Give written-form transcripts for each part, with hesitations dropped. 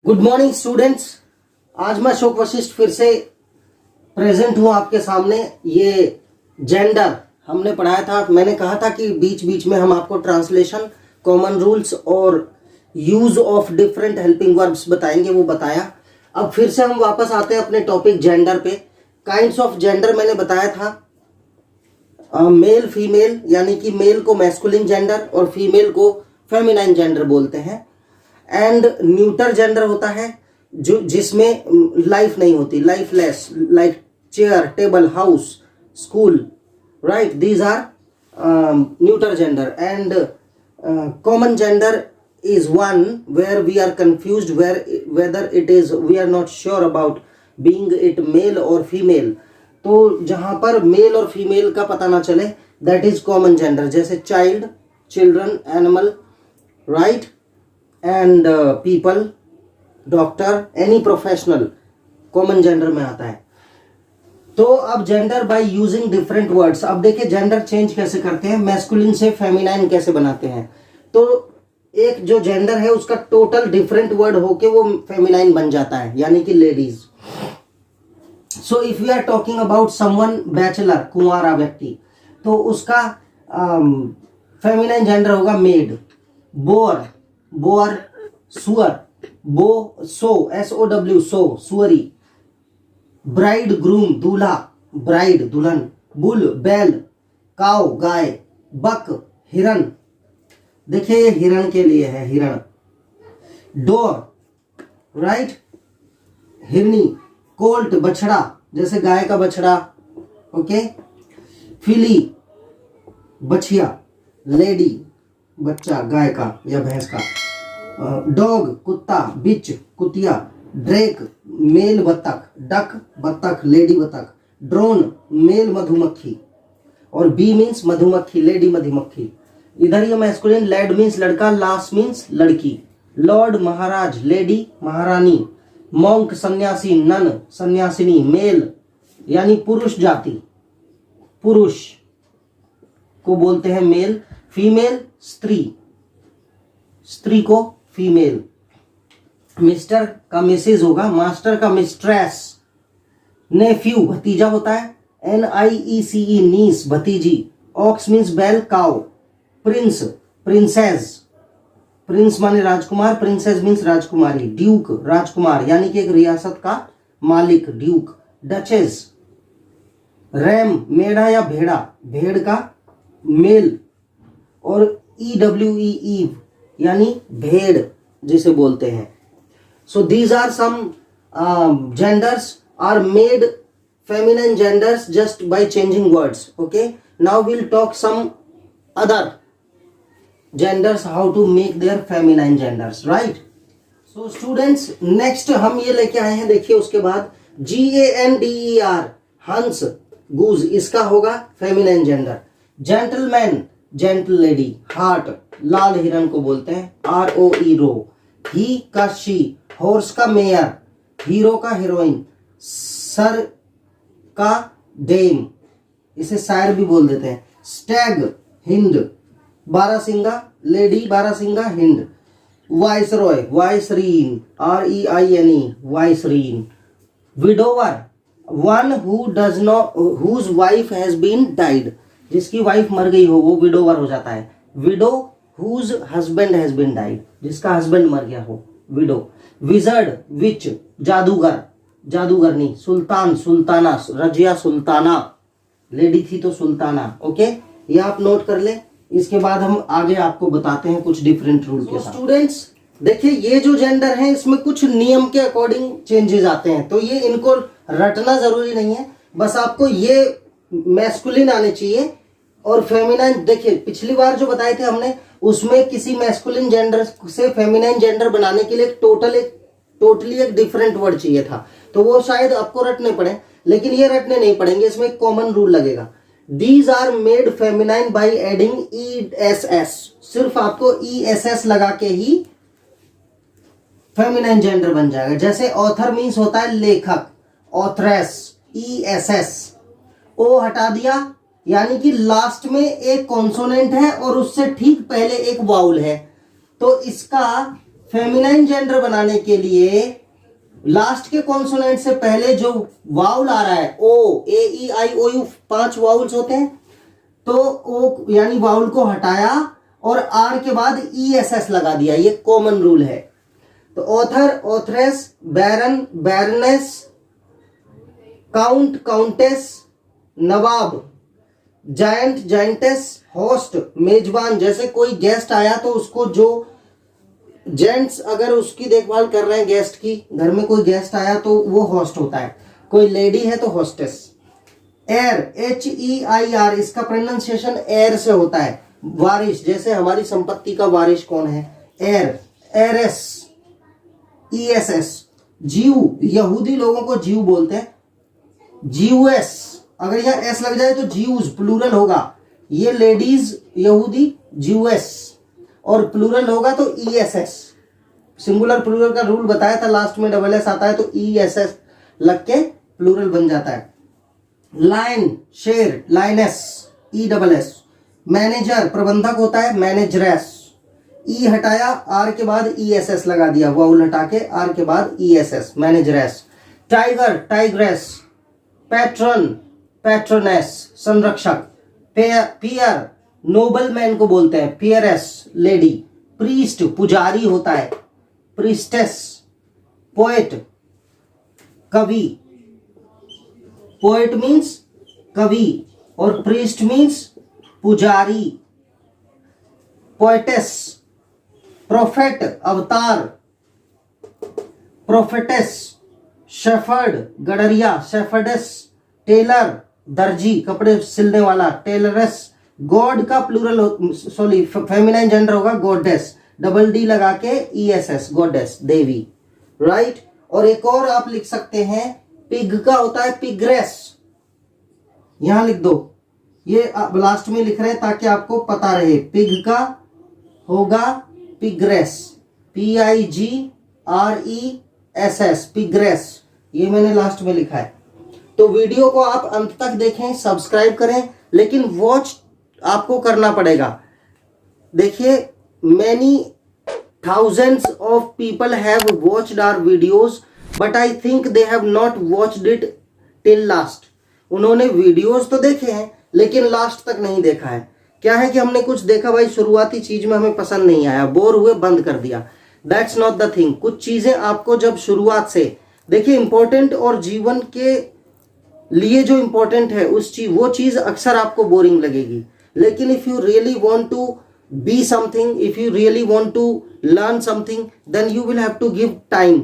Good morning students. आज मैं अशोक वशिष्ठ फिर से प्रेजेंट हूँ आपके सामने। ये जेंडर हमने पढ़ाया था। मैंने कहा था कि बीच बीच में हम आपको ट्रांसलेशन, कॉमन रूल्स और use of different helping verbs बताएंगे, वो बताया। अब फिर से हम वापस आते हैं अपने टॉपिक जेंडर पे। काइंड्स ऑफ जेंडर मैंने बताया था, मेल फीमेल, यानी कि मेल को मैस्कुलिन जेंडर और फीमेल को फेमिनाइन जेंडर बोलते हैं। एंड न्यूटर जेंडर होता है जो जिसमें लाइफ नहीं होती, lifeless, like chair, table, house, school, right, these are neuter gender. And common gender is one where we are confused whether it is, we are not sure about being it male or female। तो जहां पर mail और female का पता ना चले, that is common gender। जैसे child, children, animal, right, and people, doctor, any professional common gender में आता है। तो अब gender by using different words. अब देखिए जेंडर चेंज कैसे करते हैं, मैस्कुलिन से फेमिनाइन कैसे बनाते हैं। तो एक जो जेंडर है उसका टोटल डिफरेंट वर्ड होके वो फेमिनाइन बन जाता है, यानी कि ladies. So if we are talking about someone bachelor, कुंवारा व्यक्ति, तो उसका फेमिनाइन जेंडर होगा मेड। बोअर, बोअर, सुअर, बो, सो, SOW, सो, सुअरी। ब्राइड ग्रूम, दूल्हा, ब्राइड दुल्हन। बुल, बैल, काव, गाय। बक, हिरन, देखिए ये हिरण के लिए है, हिरण। डोर, राइट, हिरनी। कोल्ट, बछड़ा, जैसे गाय का बछड़ा, ओके। फिली, बछिया। लेडी, बच्चा गाय का या भैंस का। डॉग, कुत्ता। बिच, कुतिया। ड्रेक, मेल बत्तख। डक, बत्तख, लेडी बत्तख। ड्रोन, मेल मधुमक्खी। और बी मीन्स मधुमक्खी, लेडी मधुमक्खी। इधर ये मैस्कुलिन, लैड मीन्स लड़का, लास मीन्स लड़की। लॉर्ड, महाराज, लेडी, महारानी। मॉन्क, सन्यासी, नन, सन्यासिनी। मेल यानी पुरुष जाति, पुरुष को बोलते हैं मेल। फीमेल, स्त्री, स्त्री को फीमेल। मिस्टर का मिसेज होगा, मास्टर का मिस्ट्रेस। नेफ्यू, भतीजा होता है, NIECE, नीस, भतीजी। ऑक्स मीन्स बैल, काउ। प्रिंस, प्रिंसेस, प्रिंस माने राजकुमार, प्रिंसेस मीन्स राजकुमारी। ड्यूक, राजकुमार, यानी कि एक रियासत का मालिक, ड्यूक। डचेस, रैम, मेढ़ा या भेड़ा, भेड़ का मेल। और EWE, ईव, यानी भेड़ जिसे बोलते हैं। So these are some genders are made feminine genders just by changing words, okay। now we'll talk some other genders, how to make their feminine genders, right। so students, next हम ये लेके आए हैं, देखिए उसके बाद GANDER, हंस, goose, इसका होगा feminine gender. Gentleman, gentle lady. Hart, लाल हिरन को बोलते हैं, ROE, रो। ही का शी। हॉर्स का मेयर। हीरो का हीरोइन। सर का डेम, इसे शायर भी बोल देते हैं। Stag, hind. बारासिंगा, लेडी, बारासिंगा, hind. Viceroy, vicereine, REINE, vicereine. Widower, one who does not, whose wife has been died, जिसकी वाइफ मर गई हो वो विडोवर हो जाता है। Widow, whose husband has been died, जिसका हस्बैंड मर गया हो, विडो। विजर्ड, विच, जादूगर, जादूगरनी। सुल्तान, सुल्ताना, रजिया सुल्ताना, लेडी थी तो सुल्ताना, ओके। ये आप नोट कर ले। इसके बाद हम आगे आपको बताते हैं कुछ डिफरेंट रूल के साथ। स्टूडेंट्स देखिए, ये जो जेंडर है इसमें कुछ नियम के अकॉर्डिंग चेंजेस आते हैं, तो ये इनको रटना जरूरी नहीं है, बस आपको ये मैस्कुलिन आने चाहिए और फेमिनाइन। देखिए पिछली बार जो बताए थे हमने, उसमें किसी मैस्कुलिन जेंडर से फेमिनाइन जेंडर बनाने के लिए टोटली एक डिफरेंट वर्ड चाहिए था, तो वो शायद आपको रटने पड़े, लेकिन ये रटने नहीं पड़ेंगे, इसमें एक कॉमन रूल लगेगा। These are made feminine by adding ESS, सिर्फ आपको ESS लगा के ही फेमिनाइन जेंडर बन जाएगा। जैसे ऑथर मीन्स होता है लेखक, ऑथरेस, ESS। ओ हटा दिया, यानी कि लास्ट में एक कॉन्सोनेंट है और उससे ठीक पहले एक वाउल है, तो इसका फेमिनाइन जेंडर बनाने के लिए लास्ट के कॉन्सोनेंट से पहले जो वाउल आ रहा है ओ, ए, ई, आई, ओ, यू, 5 वाउल्स होते हैं, तो ओ यानी वाउल को हटाया और आर के बाद ई एस एस लगा दिया। ये कॉमन रूल है। तो ऑथर, ऑथरेस, बैरन, बैरनेस, काउंट, काउंटेस, नवाब, जायंट, जायंटेस, होस्ट, मेजबान। जैसे कोई गेस्ट आया तो उसको जो जेंट्स अगर उसकी देखभाल कर रहे हैं गेस्ट की, घर में कोई गेस्ट आया तो वो होस्ट होता है, कोई लेडी है तो होस्टेस। एयर, HEIR, इसका प्रोनाउंसिएशन एयर से होता है। वारिश, जैसे हमारी संपत्ति का वारिश कौन है, एयर, एरेस, ESS। जीव, यहूदी लोगों को जीव बोलते हैं, जीवएस। अगर यहाँ एस लग जाए तो जीव्स प्लूरल होगा। ये लेडीज यहूदी जीवएस, और प्लूरल होगा तो ESS। सिंगुलर प्लूरल का रूल बताया था, लास्ट में डबल एस आता है तो ESS लग के प्लूरल बन जाता है। लाइन, शेर, लाइनेस, ESS। मैनेजर, प्रबंधक होता है, मैनेजरेस। ई हटाया, आर के बाद ESS लगा दिया, वाउल हटा के आर के बाद ESS, manageress. Tiger, tigress. Patron, patroness, संरक्षक। पियर, नोबल मैन को बोलते हैं, पियरेस, लेडी। प्रीस्ट, पुजारी होता है, प्रीस्टेस। पोएट, कवि। पोएट मीन्स कवि और प्रीस्ट मीन्स पुजारी। पोएटेस, प्रोफेट, अवतार। प्रोफेटेस, शेफर्ड, गडरिया, शेफर्डेस। टेलर, दर्जी, कपड़े सिलने वाला, टेलरेस। गॉड का प्लूरल, सॉरी फेमिनाइन जेंडर होगा गॉडेस, डबल डी लगा के ESS, गॉडेस, देवी, राइट। और एक और आप लिख सकते हैं, पिग का होता है पिग्रेस, यहां लिख दो, ये आप लास्ट में लिख रहे हैं ताकि आपको पता रहे। पिग का होगा पिग्रेस, PIGRESS, पिग्रेस, ये मैंने लास्ट में लिखा है। तो वीडियो को आप अंत तक देखें, सब्सक्राइब करें, लेकिन वॉच आपको करना पड़ेगा। देखिए, many thousands of people have watched our videos but I think they have not watched it till last। उन्होंने वीडियोस तो देखे हैं लेकिन लास्ट तक नहीं देखा है। क्या है कि हमने कुछ देखा भाई, शुरुआती चीज में हमें पसंद नहीं आया, बोर हुए, बंद कर दिया। That's not the thing. कुछ चीजें आपको जब शुरुआत से देखिए, इंपॉर्टेंट और जीवन के लिए जो इंपॉर्टेंट है वो चीज अक्सर आपको बोरिंग लगेगी, लेकिन if you really want to be something, if you really want to learn something, then you will have to give time.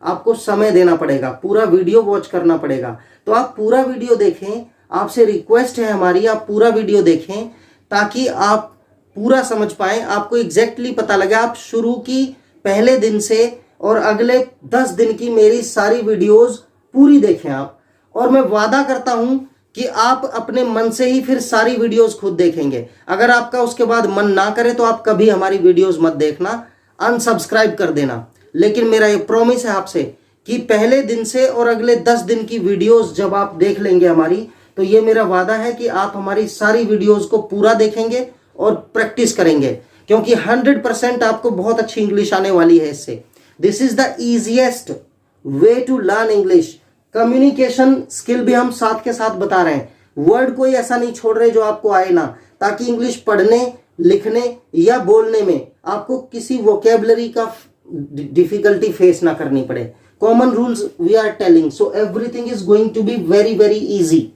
आपको समय देना पड़ेगा, पूरा वीडियो वॉच करना पड़ेगा। तो आप पूरा वीडियो देखें, आपसे रिक्वेस्ट है हमारी, आप पूरा वीडियो देखें ताकि आप पूरा समझ पाए, आपको एग्जैक्टली पता लगे। आप शुरू की पहले दिन से और अगले 10 दिन की मेरी सारी वीडियोस पूरी देखें आप, और मैं वादा करता हूं कि आप अपने मन से ही फिर सारी वीडियोस खुद देखेंगे। अगर आपका उसके बाद मन ना करे तो आप कभी हमारी वीडियोस मत देखना, अनसब्सक्राइब कर देना। लेकिन मेरा ये प्रॉमिस है आपसे कि पहले दिन से और अगले 10 दिन की वीडियोस जब आप देख लेंगे हमारी, तो ये मेरा वादा है कि आप हमारी सारी वीडियोस को पूरा देखेंगे और प्रैक्टिस करेंगे, क्योंकि 100% आपको बहुत अच्छी इंग्लिश आने वाली है इससे। This is the easiest way to learn English. Communication skill भी हम साथ के साथ बता रहे हैं, वर्ड कोई ऐसा नहीं छोड़ रहे जो आपको आए ना, ताकि इंग्लिश पढ़ने, लिखने या बोलने में आपको किसी वोकेबलरी का डिफिकल्टी फेस ना करनी पड़े। Common rules we are telling, so everything is going to be very very easy,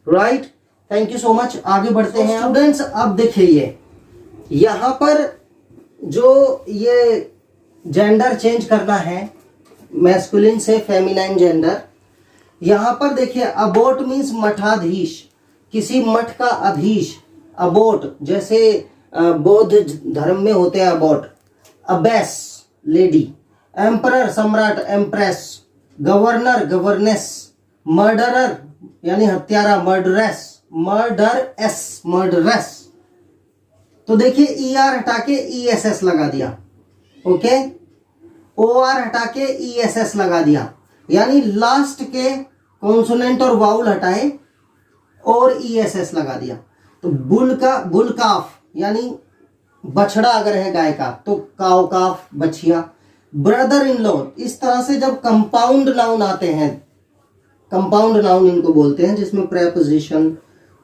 right. Thank you so much. आगे बढ़ते हैं स्टूडेंट्स। अब देखिए, यहां पर जो ये जेंडर चेंज करना है, मैस्कुलिन से फेमिनाइन जेंडर, यहां पर देखिए अबोट मीन्स मठाधीश, किसी मठ का अधीश। अबोट जैसे बौद्ध धर्म में होते हैं अबोट। Abyss, lady. एम्परर, सम्राट, एम्प्रेस। Governor, governance. मर्डरर यानी हत्यारा, मर्डरेस, मर्डरएस, मर्डरेस। तो देखिए ER हटा के ESS लगा दिया, ओके। OR हटा के ESS लगा दिया, यानी लास्ट के कॉन्सोनेंट और वाउल हटाए और ESS लगा दिया। तो बुल का, बुल काफ यानी बछड़ा अगर है गाय का तो काव काफ, बछिया। ब्रदर इन लॉ, इस तरह से जब कंपाउंड नाउन आते हैं, कंपाउंड नाउन इनको बोलते हैं, जिसमें प्रेपोजिशन,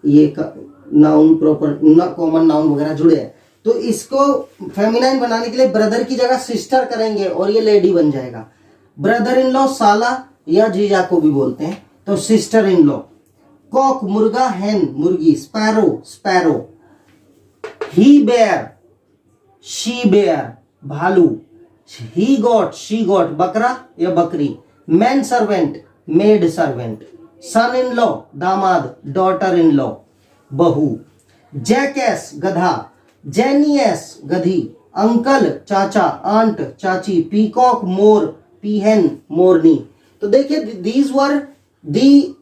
ये नाउन, प्रॉपर कॉमन नाउन वगैरह जुड़े हैं, तो इसको फेमिनाइन बनाने के लिए ब्रदर की जगह सिस्टर करेंगे और ये लेडी बन जाएगा। ब्रदर इन लॉ साला या जीजा को भी बोलते हैं, तो सिस्टर इन लॉ। कॉक मुर्गा, हैन मुर्गी, sparrow sparrow. He bear she bear भालू। ही गॉट शी गॉट बकरा या बकरी। Man servant maid servant. Son in law दामाद, डॉटर इन लॉ बहू। जैकैस गधा, जेनियस गधी। अंकल चाचा, आंट चाची। पीकॉक मोर, पीहन मोरनी। तो देखिए these were the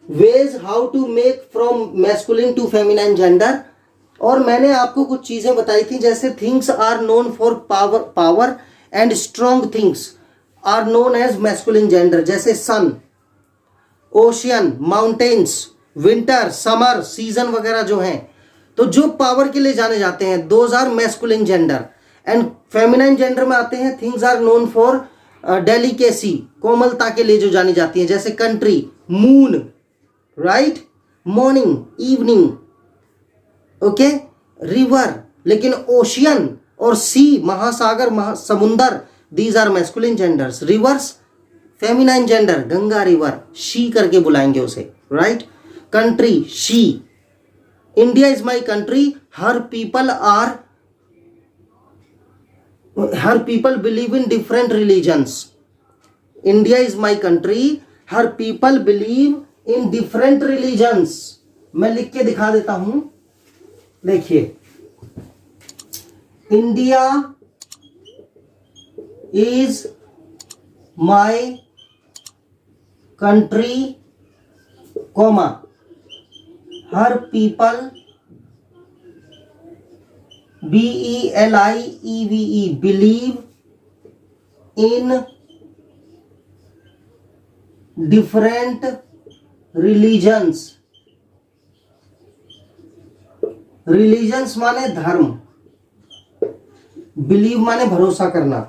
ways how to make from masculine to feminine gender. और मैंने आपको कुछ चीजें बताई थी, जैसे things are known for power and strong things are known as masculine gender, जैसे sun, ocean, mountains, winter, summer, season वगैरह जो हैं, तो जो पावर के लिए जाने जाते हैं those are masculine gender. And feminine gender में आते हैं things are known for delicacy, कोमलता के लिए जो जानी जाती है, जैसे country, moon, right, morning, evening, okay, river. लेकिन ओशियन और सी, महासागर, समुंदर, these are masculine genders. Rivers feminine gender, Ganga river, she करके बुलाएंगे उसे, right. Country, she. India is my country, her people believe in different religions. India is my country, her people believe in different religions. मैं लिख के दिखा देता हूं, देखिए, India is my country, comma, her people, BELIEVE, believe in different religions. Religions माने धर्म, believe माने भरोसा करना।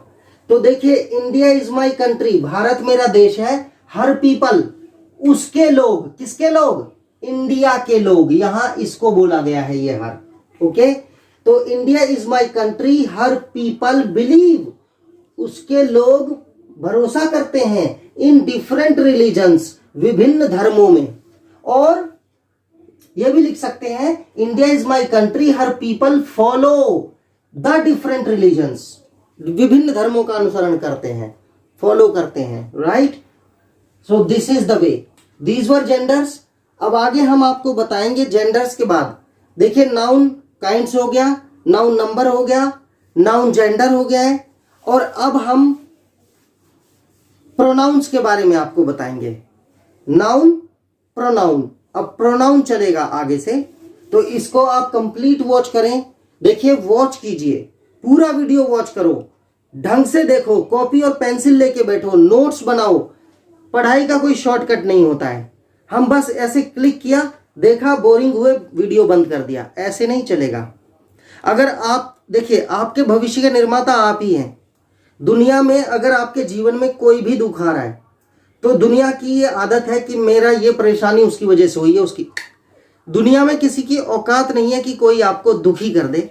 तो देखिए, India is my country, Bharat मेरा देश है, हर पीपल, उसके लोग, किसके लोग, इंडिया के लोग, यहां इसको बोला गया है ये हर, ओके। तो India is my country, her people believe, उसके लोग भरोसा करते हैं, इन डिफरेंट रिलीजन्स, विभिन्न धर्मों में। और ये भी लिख सकते हैं, India is my country, her people follow the different religions, विभिन्न धर्मों का अनुसरण करते हैं, फॉलो करते हैं, right. So this is the way, these were genders. अब आगे हम आपको बताएंगे जेंडर्स के बाद। देखिए, नाउन काइंड्स हो गया, नाउन नंबर हो गया, नाउन जेंडर हो गया है, और अब हम प्रोनाउंस के बारे में आपको बताएंगे। नाउन, प्रोनाउन, अब प्रोनाउन चलेगा आगे से, तो इसको आप कंप्लीट वॉच करें। देखिए, वॉच कीजिए, पूरा वीडियो वॉच करो, ढंग से देखो, कॉपी और पेंसिल लेके बैठो, नोट्स बनाओ। पढ़ाई का कोई शॉर्टकट नहीं होता है। हम बस ऐसे क्लिक किया, देखा, बोरिंग हुए, वीडियो बंद कर दिया, ऐसे नहीं चलेगा। अगर आप देखिए, आपके भविष्य के निर्माता आप ही हैं। दुनिया में अगर आपके जीवन में कोई भी दुख आ रहा है, तो दुनिया की ये आदत है कि मेरा ये परेशानी उसकी वजह से हुई है, उसकी। दुनिया में किसी की औकात नहीं है कि कोई आपको दुखी कर दे।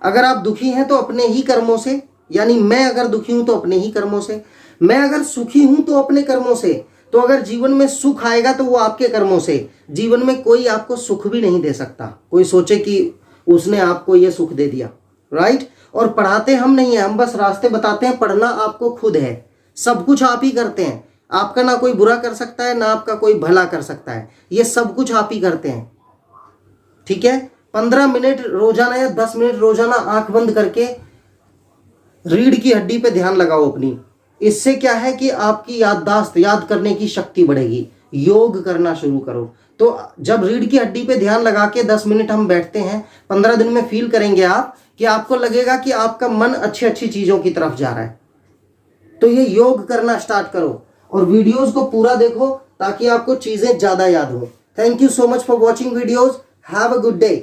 अगर आप दुखी हैं तो अपने ही कर्मों से, यानी मैं अगर दुखी हूं तो अपने ही कर्मों से, मैं अगर सुखी हूं तो अपने कर्मों से। तो अगर जीवन में सुख आएगा तो वो आपके कर्मों से। जीवन में कोई आपको सुख भी नहीं दे सकता, कोई सोचे कि उसने आपको ये सुख दे दिया, राइट। और पढ़ाते हम नहीं है, हम बस रास्ते बताते हैं। पढ़ना आपको खुद है, सब कुछ आप ही करते हैं। आपका ना कोई बुरा कर सकता है, ना आपका कोई भला कर सकता है, ये सब कुछ आप ही करते हैं, ठीक है। 15 मिनट रोजाना या 10 मिनट रोजाना आंख बंद करके रीढ़ की हड्डी पे ध्यान लगाओ अपनी। इससे क्या है कि आपकी याददाश्त, याद करने की शक्ति बढ़ेगी। योग करना शुरू करो। तो जब रीढ़ की हड्डी पे ध्यान लगा के 10 मिनट हम बैठते हैं, 15 दिन में फील करेंगे आप कि आपको लगेगा कि आपका मन अच्छी अच्छी चीजों की तरफ जा रहा है। तो ये योग करना स्टार्ट करो और वीडियोस को पूरा देखो ताकि आपको चीजें ज्यादा याद हो। Thank you so much for watching videos. Have a good day.